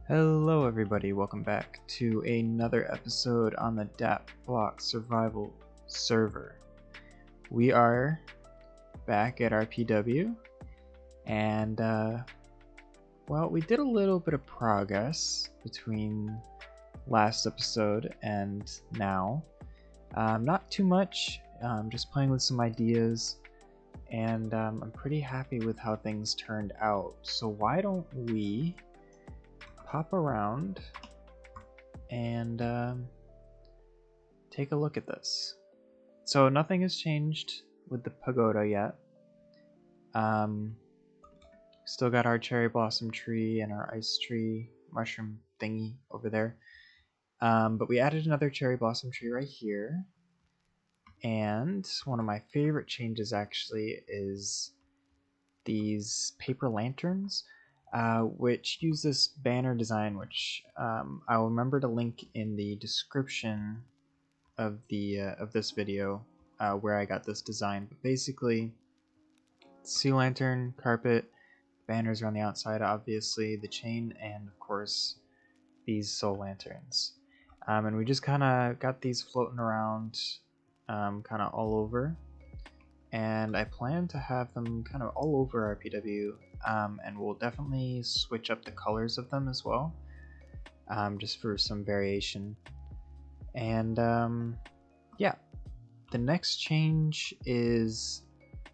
Hello everybody, welcome back to another episode on the Datblock Survival server. We are back at our PW, and well, we did a little bit of progress between last episode and now. Not too much, just playing with some ideas, and I'm pretty happy with how things turned out. So why don't we pop around and take a look at this. So nothing has changed with the pagoda yet. Still got our cherry blossom tree and our ice tree mushroom thingy over there. But we added another cherry blossom tree right here. And one of my favorite changes actually is these paper lanterns. Which use this banner design, which I'll remember to link in the description of this video where I got this design. But basically, sea lantern, carpet, banners are on the outside, obviously, the chain, and of course these soul lanterns. And we just kind of got these floating around kind of all over. And I plan to have them kind of all over our PW, and we'll definitely switch up the colors of them as well, just for some variation. And yeah, the next change is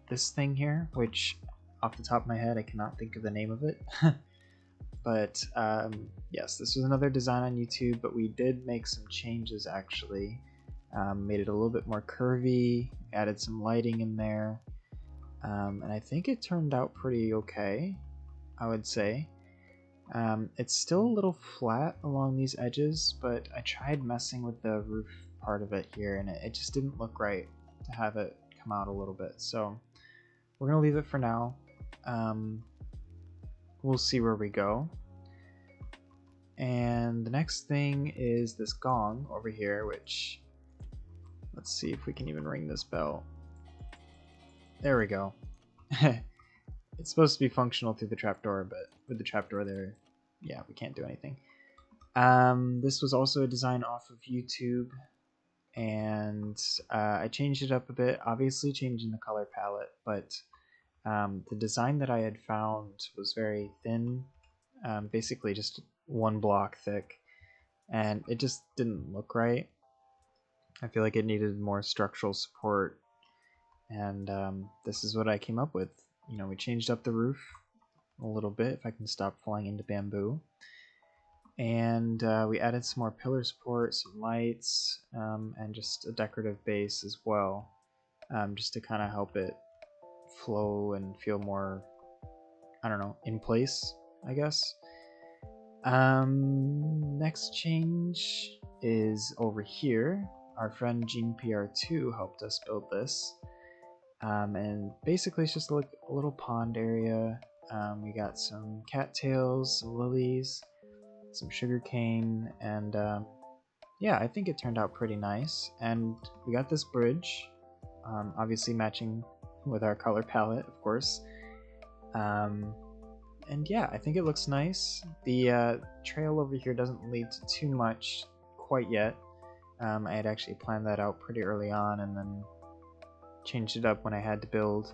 this thing here, which off the top of my head I cannot think of the name of it. But yes, this was another design on YouTube, but we did make some changes actually. Made it a little bit more curvy, added some lighting in there, and I think it turned out pretty okay, I would say. It's still a little flat along these edges, but I tried messing with the roof part of it here, and it just didn't look right to have it come out a little bit, so we're gonna leave it for now. We'll see where we go. And the next thing is this gong over here, which, let's see if we can even ring this bell. There we go. It's supposed to be functional through the trapdoor, but with the trapdoor there, yeah, we can't do anything. This was also a design off of YouTube, and I changed it up a bit, obviously changing the color palette, but the design that I had found was very thin, basically just one block thick, and it just didn't look right. I feel like it needed more structural support, and this is what I came up with. You know, we changed up the roof a little bit, if I can stop falling into bamboo, and we added some more pillar support, some lights, and just a decorative base as well, just to kind of help it flow and feel more, I don't know, in place, I guess. Next change is over here. Our friend GenePR2 helped us build this, and basically it's just like a little pond area. We got some cattails, some lilies, some sugarcane, and yeah, I think it turned out pretty nice. And we got this bridge, obviously matching with our color palette, of course. And yeah, I think it looks nice. The trail over here doesn't lead to too much quite yet. I had actually planned that out pretty early on and then changed it up when I had to build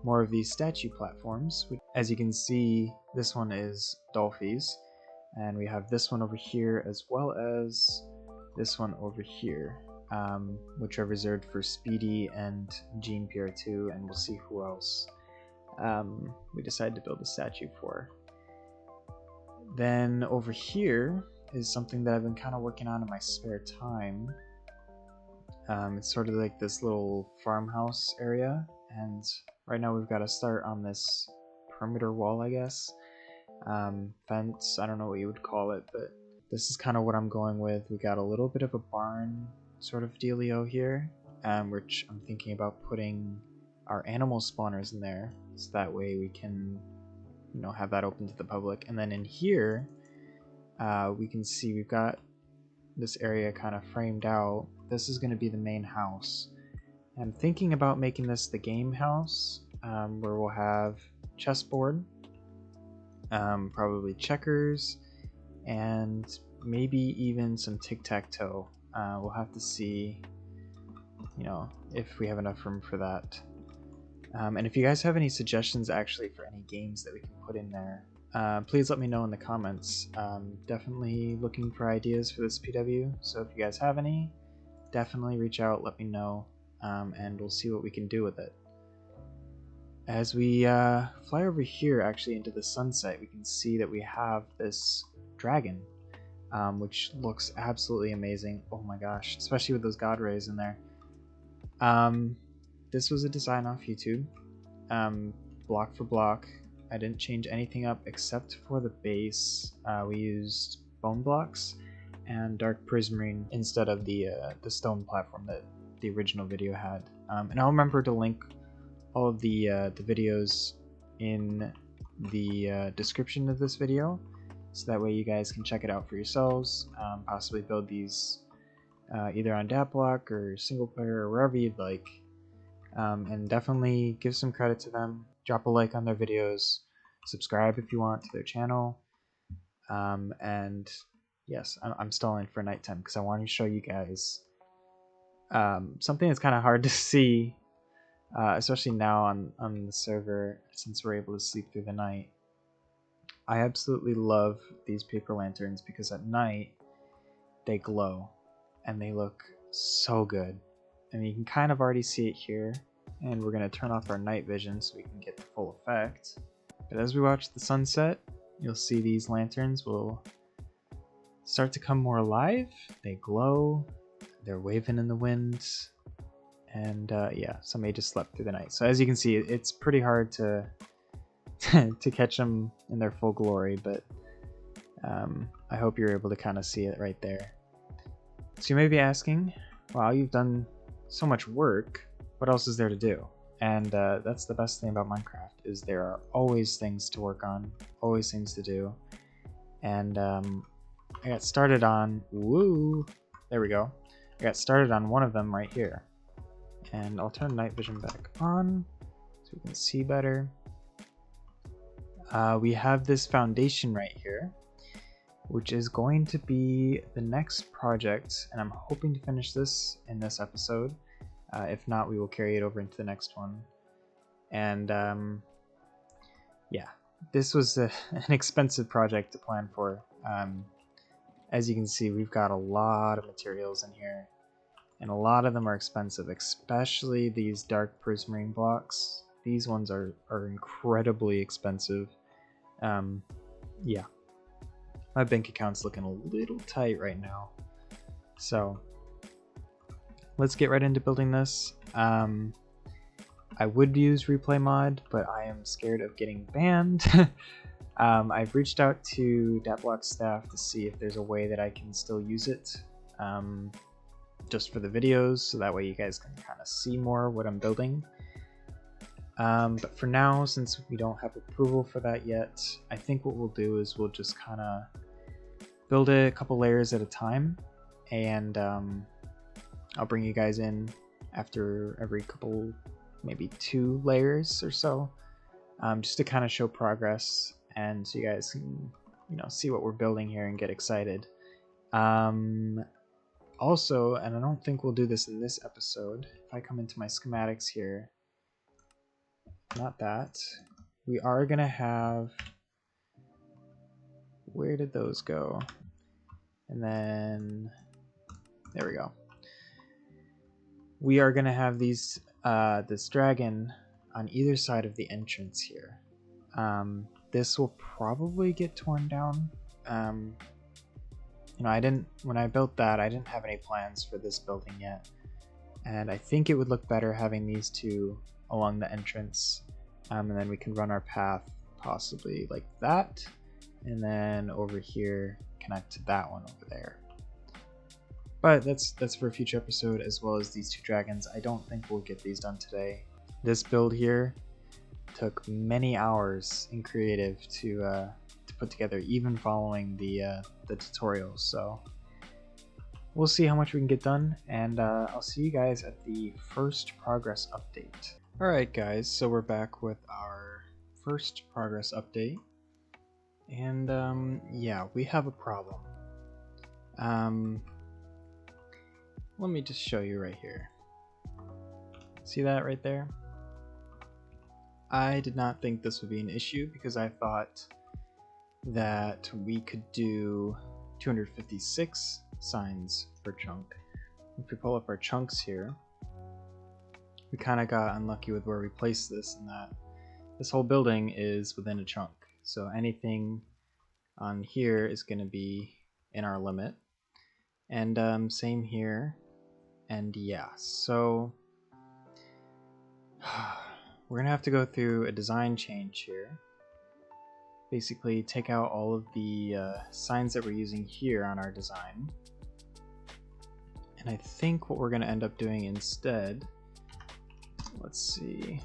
more of these statue platforms. As you can see, this one is Dolphy's, and we have this one over here as well as this one over here, which are reserved for Speedy and GenePR2, and we'll see who else we decided to build a statue for. Then over here is something that I've been kind of working on in my spare time. It's sort of like this little farmhouse area, and right now we've got to start on this perimeter wall, I guess. Fence, I don't know what you would call it, but this is kind of what I'm going with. We got a little bit of a barn sort of dealio here, which I'm thinking about putting our animal spawners in there, so that way we can, you know, have that open to the public. And then in here, we can see we've got this area kind of framed out. This is going to be the main house. I'm thinking about making this the game house, where we'll have chessboard, probably checkers, and maybe even some tic-tac-toe. We'll have to see, you know, if we have enough room for that. And if you guys have any suggestions actually for any games that we can put in there, please let me know in the comments. Definitely looking for ideas for this PW, so if you guys have any, definitely reach out, let me know, and we'll see what we can do with it. As we fly over here actually into the sunset, we can see that we have this dragon, which looks absolutely amazing. Oh my gosh, especially with those god rays in there. This was a design off YouTube, block for block. I didn't change anything up except for the base. We used bone blocks and dark prismarine instead of the stone platform that the original video had. And I'll remember to link all of the videos in the description of this video, so that way you guys can check it out for yourselves, possibly build these either on Datblock or single player or wherever you'd like. And definitely give some credit to them. Drop a like on their videos, subscribe if you want to their channel, and yes, I'm stalling for nighttime because I want to show you guys something that's kind of hard to see, especially now on the server since we're able to sleep through the night. I absolutely love these paper lanterns because at night they glow and they look so good. And you can kind of already see it here, and we're going to turn off our night vision so we can get the full effect. But as we watch the sunset, you'll see these lanterns will start to come more alive. They glow, they're waving in the wind, and yeah, somebody just slept through the night. So as you can see, it's pretty hard to to catch them in their full glory, but I hope you're able to kind of see it right there. So you may be asking, wow, you've done so much work, what else is there to do? And that's the best thing about Minecraft, is there are always things to work on, always things to do. And I got started on, there we go. I got started on one of them right here. And I'll turn night vision back on so we can see better. We have this foundation right here, which is going to be the next project, and I'm hoping to finish this in this episode. If not, we will carry it over into the next one. And yeah, this was an expensive project to plan for. As you can see, we've got a lot of materials in here, and a lot of them are expensive, especially these dark prismarine blocks. These ones are incredibly expensive. Yeah. My bank account's looking a little tight right now. So let's get right into building this. I would use replay mod, but I am scared of getting banned. I've reached out to Datblock staff to see if there's a way that I can still use it, just for the videos, so that way you guys can kind of see more what I'm building. But for now, since we don't have approval for that yet, I think what we'll do is we'll just kind of build it a couple layers at a time, and I'll bring you guys in after every couple, maybe 2 layers or so, just to kind of show progress, and so you guys can, you know, see what we're building here and get excited. Also, and I don't think we'll do this in this episode, if I come into my schematics here, not that, we are going to have, where did those go? And then, there we go. We are going to have these, this dragon on either side of the entrance here. This will probably get torn down. You know, when I built that, I didn't have any plans for this building yet. And I think it would look better having these two along the entrance. And then we can run our path possibly like that. And then over here, connect to that one over there. But that's for a future episode, as well as these 2 dragons. I don't think we'll get these done today. This build here took many hours in creative to put together, even following the tutorials. So we'll see how much we can get done, and I'll see you guys at the first progress update. Alright guys, so we're back with our first progress update. And yeah, we have a problem. Let me just show you right here. See that right there? I did not think this would be an issue because I thought that we could do 256 signs per chunk. If we pull up our chunks here, we kind of got unlucky with where we placed this, and that this whole building is within a chunk. So anything on here is going to be in our limit. And same here. And yeah, so we're going to have to go through a design change here. Basically take out all of the signs that we're using here on our design. And I think what we're going to end up doing instead, let's see,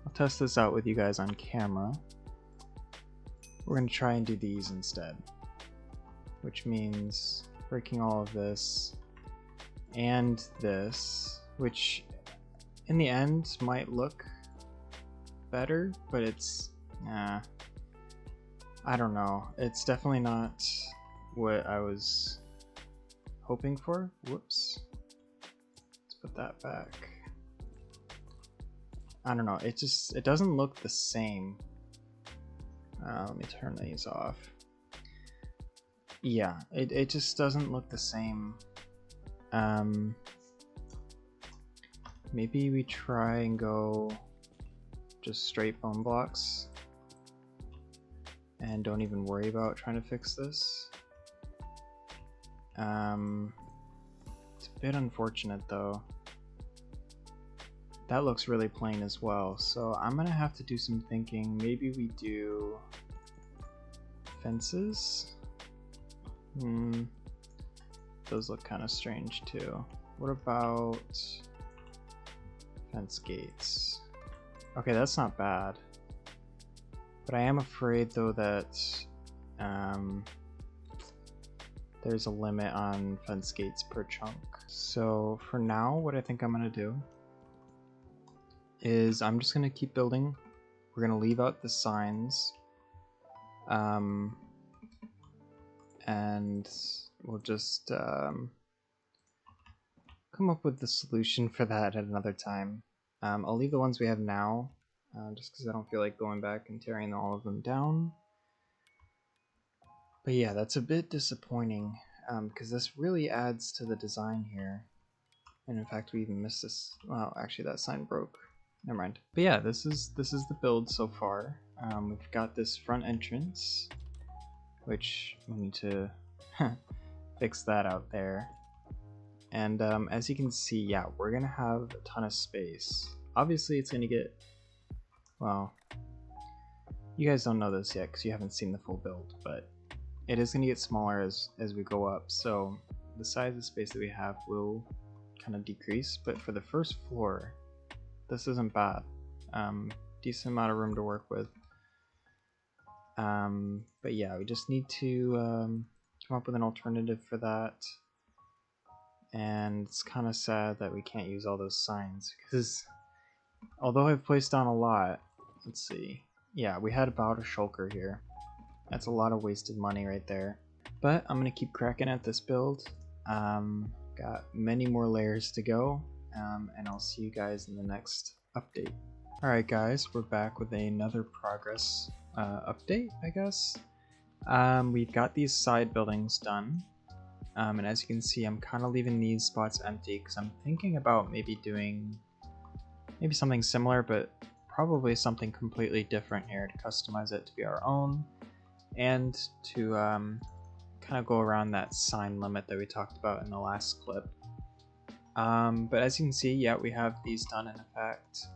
I'll test this out with you guys on camera. We're going to try and do these instead, which means breaking all of this and this, which in the end might look better, but it's, I don't know. It's definitely not what I was hoping for. Whoops. Let's put that back. I don't know. It doesn't look the same. Let me turn these off. Yeah, it just doesn't look the same. Maybe we try and go just straight bone blocks and don't even worry about trying to fix this. It's a bit unfortunate though. That looks really plain as well, so I'm gonna have to do some thinking. Maybe we do fences? Those look kind of strange too. What about fence gates? Okay, that's not bad. But I am afraid though that there's a limit on fence gates per chunk. So for now, what I think I'm gonna do is I'm just gonna keep building. We're gonna leave out the signs. And we'll just come up with the solution for that at another time. I'll leave the ones we have now, just because I don't feel like going back and tearing all of them down. But yeah, that's a bit disappointing, because this really adds to the design here. And in fact, we even missed this. Well, actually, that sign broke. Never mind. But yeah, this is the build so far. We've got this front entrance, which we need to fix that out there. And as you can see, yeah, we're gonna have a ton of space. Obviously, it's gonna get, well, you guys don't know this yet because you haven't seen the full build, but it is gonna get smaller as we go up. So the size of space that we have will kind of decrease. But for the first floor, this isn't bad. Decent amount of room to work with. But yeah, we just need to come up with an alternative for that. And it's kind of sad that we can't use all those signs, because although I've placed down a lot, let's see, yeah, we had about a shulker here. That's a lot of wasted money right there. But I'm gonna keep cracking at this build. Got many more layers to go, and I'll see you guys in the next update. Alright guys, we're back with another progress update, I guess. We've got these side buildings done. And as you can see, I'm kind of leaving these spots empty because I'm thinking about maybe doing something similar, but probably something completely different here to customize it to be our own, and to kind of go around that sign limit that we talked about in the last clip. But as you can see, yeah, we have these done in effect.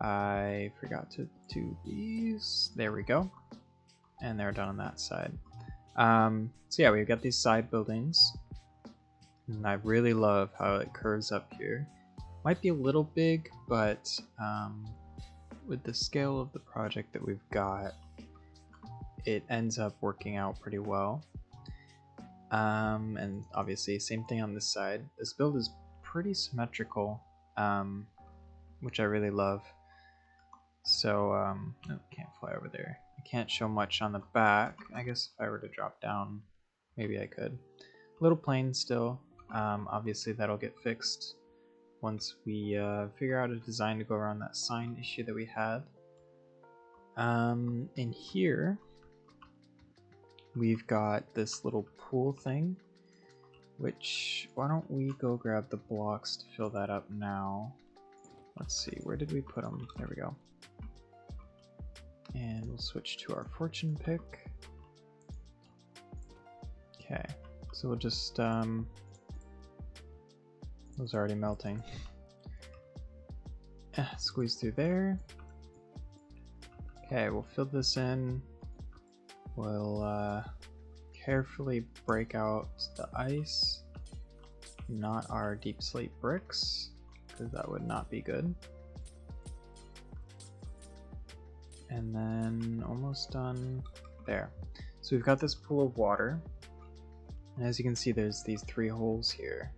I forgot to do these. There we go. And they're done on that side. So yeah, we've got these side buildings, and I really love how it curves up here. Might be a little big, but with the scale of the project that we've got, it ends up working out pretty well. And obviously, same thing on this side. This build is pretty symmetrical, which I really love. So, oh, can't fly over there. I can't show much on the back. I guess if I were to drop down, maybe I could. Little plain still. Obviously that'll get fixed once we figure out a design to go around that sign issue that we had. In here, we've got this little pool thing, which, why don't we go grab the blocks to fill that up now. Let's see, where did we put them? There we go. And we'll switch to our fortune pick. Okay, so we'll just, those are already melting. Squeeze through there. Okay, we'll fill this in. We'll carefully break out the ice, not our deep slate bricks, because that would not be good. And then almost done there. So we've got this pool of water, and as you can see, there's these 3 holes here.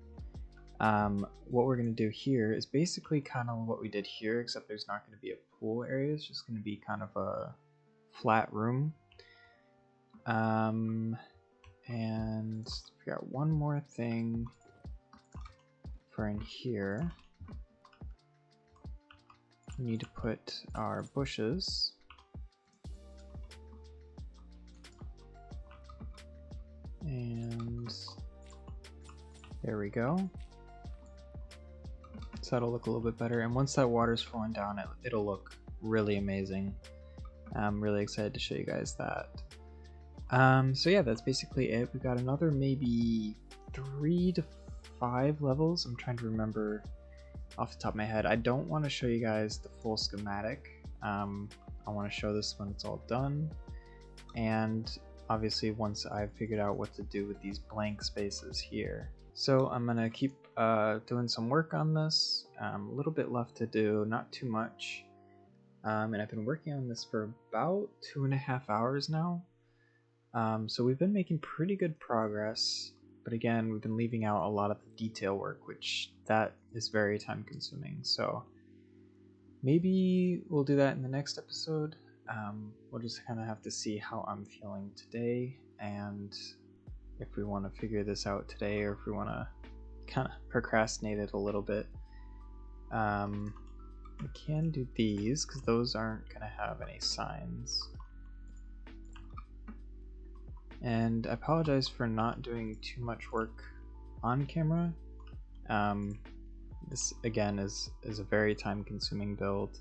What we're going to do here is basically kind of what we did here, except there's not going to be a pool area. It's just going to be kind of a flat room. And we got one more thing for in here. We need to put our bushes. And there we go. So that'll look a little bit better. And once that water's flowing down, it'll look really amazing. I'm really excited to show you guys that. So yeah, that's basically it. We got another maybe 3 to 5 levels. I'm trying to remember off the top of my head. I don't want to show you guys the full schematic. I want to show this when it's all done. And obviously once I've figured out what to do with these blank spaces here. So I'm gonna keep doing some work on this. A little bit left to do, not too much. And I've been working on this for about 2.5 hours now. So we've been making pretty good progress, but again, we've been leaving out a lot of the detail work, which that is very time consuming. So maybe we'll do that in the next episode. We'll just kind of have to see how I'm feeling today, and if we want to figure this out today, or if we want to kind of procrastinate it a little bit. We can do these because those aren't going to have any signs. And I apologize for not doing too much work on camera. This again is a very time consuming build,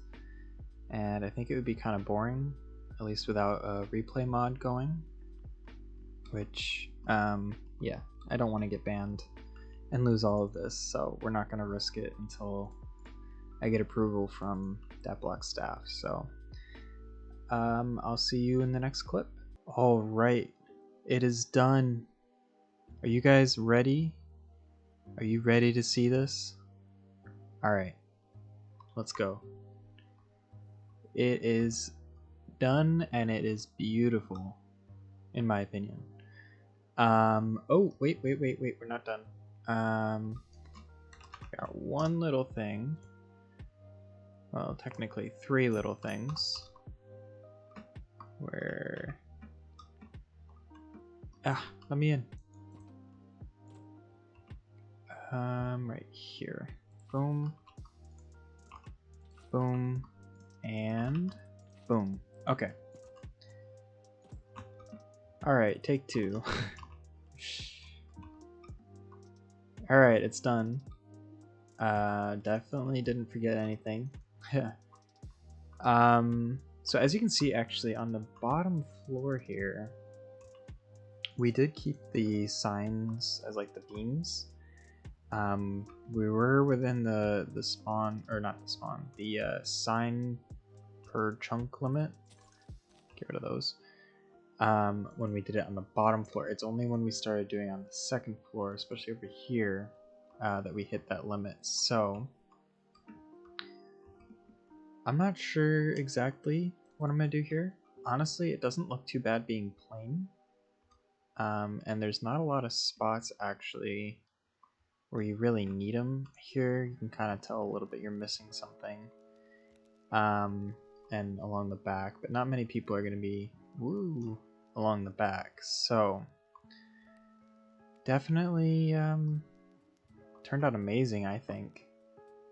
and I think it would be kind of boring, at least without a replay mod going, which yeah, I don't want to get banned and lose all of this, so we're not going to risk it until I get approval from Datblock staff. So I'll see you in the next clip. All right, it is done. Are you guys ready? Are you ready to see this? All right, let's go. It is done, and it is beautiful, in my opinion. Oh, wait, we're not done. Got one little thing. Well, technically 3 little things. Where... let me in. Right here. Boom. Boom. And boom. Okay. Alright, take 2. Alright, it's done. Definitely didn't forget anything. So as you can see, actually on the bottom floor here, we did keep the signs as like the beams. We were within the spawn, or not the spawn, the sign per chunk limit. Get rid of those. When we did it on the bottom floor. It's only when we started doing it on the second floor, especially over here, that we hit that limit. So I'm not sure exactly what I'm gonna do here. Honestly, it doesn't look too bad being plain. And there's not a lot of spots actually where you really need them. Here you can kind of tell a little bit you're missing something. And and along the back, but not many people are going to be along the back. So definitely turned out amazing, I think.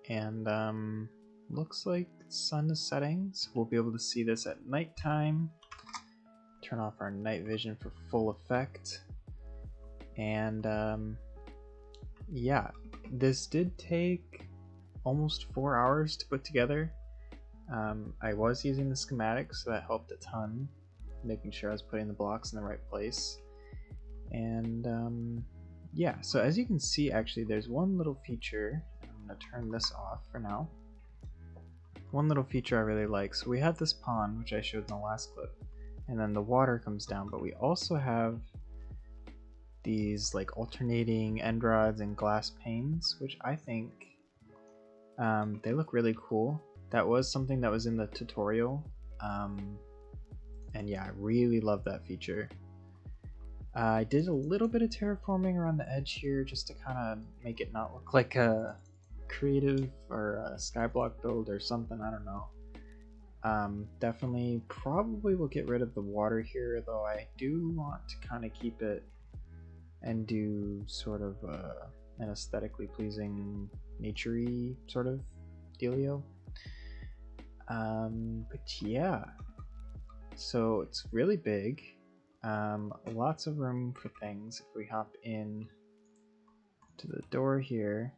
And looks like the sun is setting, so we'll be able to see this at nighttime. Turn off our night vision for full effect. And yeah, this did take almost 4 hours to put together. I was using the schematics, so that helped a ton, making sure I was putting the blocks in the right place. And yeah, so as you can see, actually there's one little feature. I'm going to turn this off for now. One little feature I really like. So we have this pond, which I showed in the last clip, and then the water comes down, but we also have these like alternating end rods and glass panes, which I think they look really cool. That was something that was in the tutorial, and yeah, I really love that feature. I did a little bit of terraforming around the edge here just to kind of make it not look like a creative or a skyblock build or something, I don't know. Definitely probably will get rid of the water here, though I do want to kind of keep it and do sort of an aesthetically pleasing naturey sort of dealio. But yeah, so it's really big. Lots of room for things. If we hop in to the door here,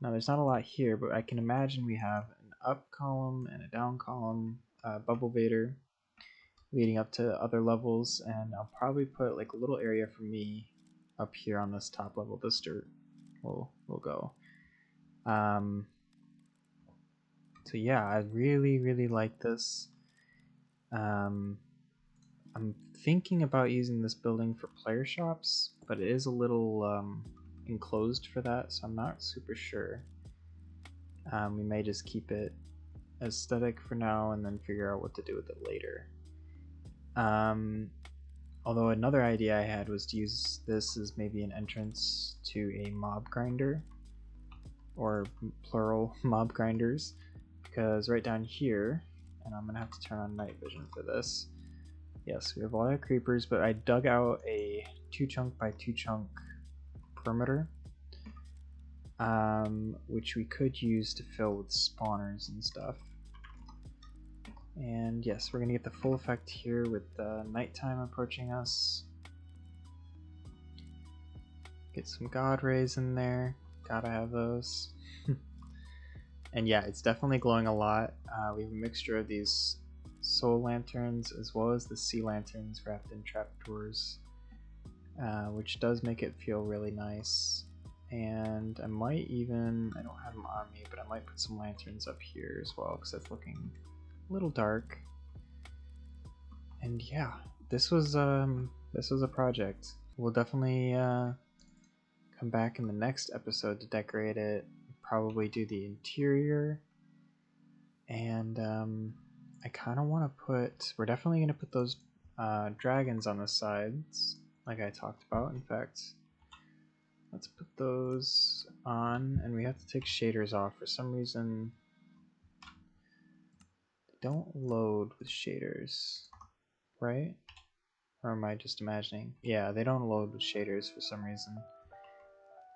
now there's not a lot here, but I can imagine we have an up column and a down column, bubble vader leading up to other levels, and I'll probably put like a little area for me up here on this top level. This dirt will go. So yeah, I really like this. I'm thinking about using this building for player shops, but it is a little enclosed for that, so I'm not super sure. We may just keep it aesthetic for now and then figure out what to do with it later. Although another idea I had was to use this as maybe an entrance to a mob grinder, or plural mob grinders, because right down here, and I'm gonna have to turn on night vision for this. Yes, we have a lot of creepers, but I dug out a 2 chunk by 2 chunk perimeter, which we could use to fill with spawners and stuff. And yes, we're gonna get the full effect here with nighttime approaching us. Get some god rays in there, gotta have those. And yeah, it's definitely glowing a lot. We have a mixture of these soul lanterns as well as the sea lanterns wrapped in trapdoors, which does make it feel really nice. And I might even, I don't have them on me, but I might put some lanterns up here as well, because it's looking a little dark. And yeah, this was a project. We'll definitely come back in the next episode to decorate it, probably do the interior, and I kind of want to put, we're definitely going to put those dragons on the sides like I talked about. In fact, let's put those on, and we have to take shaders off. For some reason they don't load with shaders, right? Or am I just imagining? Yeah, they don't load with shaders for some reason.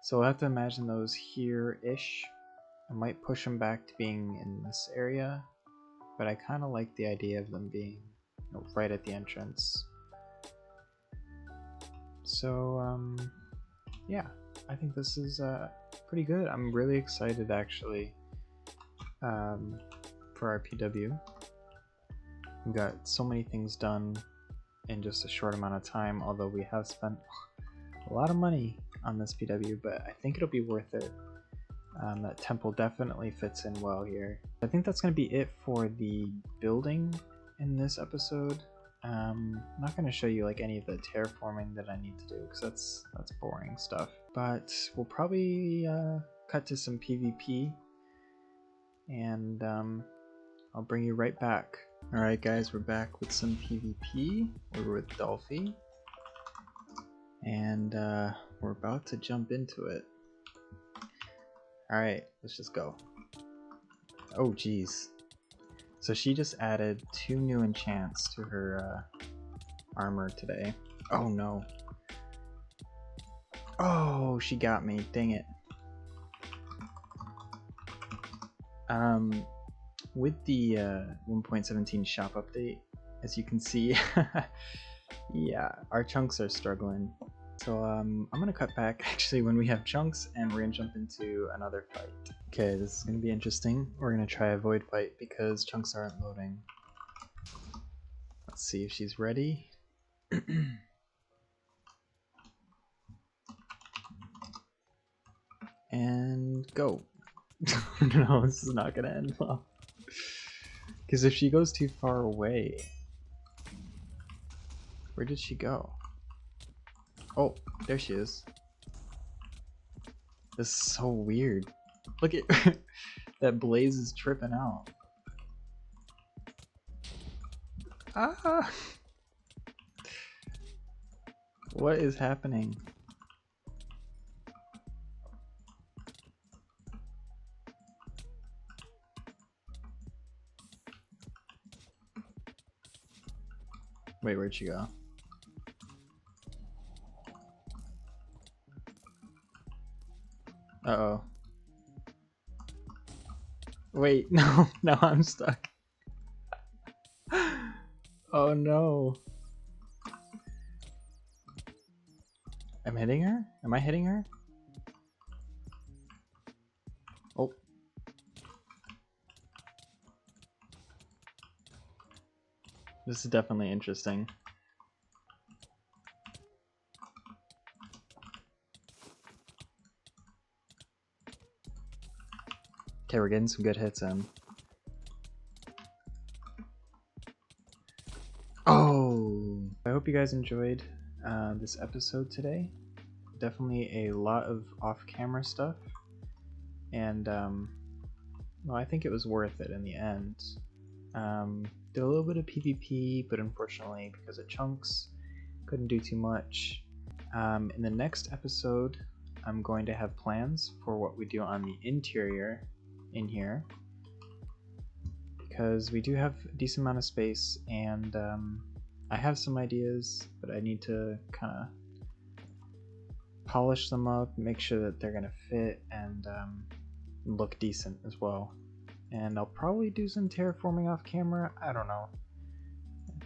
So we'll have to imagine those here-ish. I might push them back to being in this area, but I kind of like the idea of them being, you know, right at the entrance. So yeah, I think this is pretty good. I'm really excited actually for our PW. We got so many things done in just a short amount of time, although we have spent a lot of money on this PW, but I think it'll be worth it. That temple definitely fits in well here. I think that's going to be it for the building in this episode. I'm not going to show you like any of the terraforming that I need to do, because that's boring stuff. But we'll probably cut to some PvP, and I'll bring you right back. Alright guys, we're back with some PvP. We're with Dolphy, and we're about to jump into it. Alright, let's just go. Oh geez. So she just added 2 new enchants to her armor today. Oh no. Oh, she got me. Dang it. With the 1.17 shop update, as you can see, yeah, our chunks are struggling. So I'm gonna cut back actually when we have chunks, and we're gonna jump into another fight. Okay, this is gonna be interesting. We're gonna try a void fight because chunks aren't loading. Let's see if she's ready. And go. No, this is not gonna end well. Because if she goes too far away... Where did she go? Oh, there she is. This is so weird. Look at... that Blaze is tripping out. Ah! What is happening? Wait, where'd she go? Uh-oh. Wait, no, now I'm stuck. Oh no. I'm hitting her? Am I hitting her? Oh. This is definitely interesting. Okay, we're getting some good hits in. Oh! I hope you guys enjoyed this episode today. Definitely a lot of off-camera stuff. And, well, I think it was worth it in the end. Did a little bit of PvP, but unfortunately, because of chunks, couldn't do too much. In the next episode, I'm going to have plans for what we do on the interior in here, because we do have a decent amount of space, and I have some ideas, but I need to kind of polish them up, make sure that they're gonna fit and look decent as well. And I'll probably do some terraforming off camera. I don't know.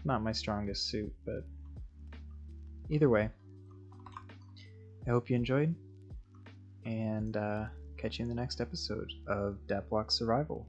Not my strongest suit, but either way, I hope you enjoyed, and catch you in the next episode of Datblock Survival.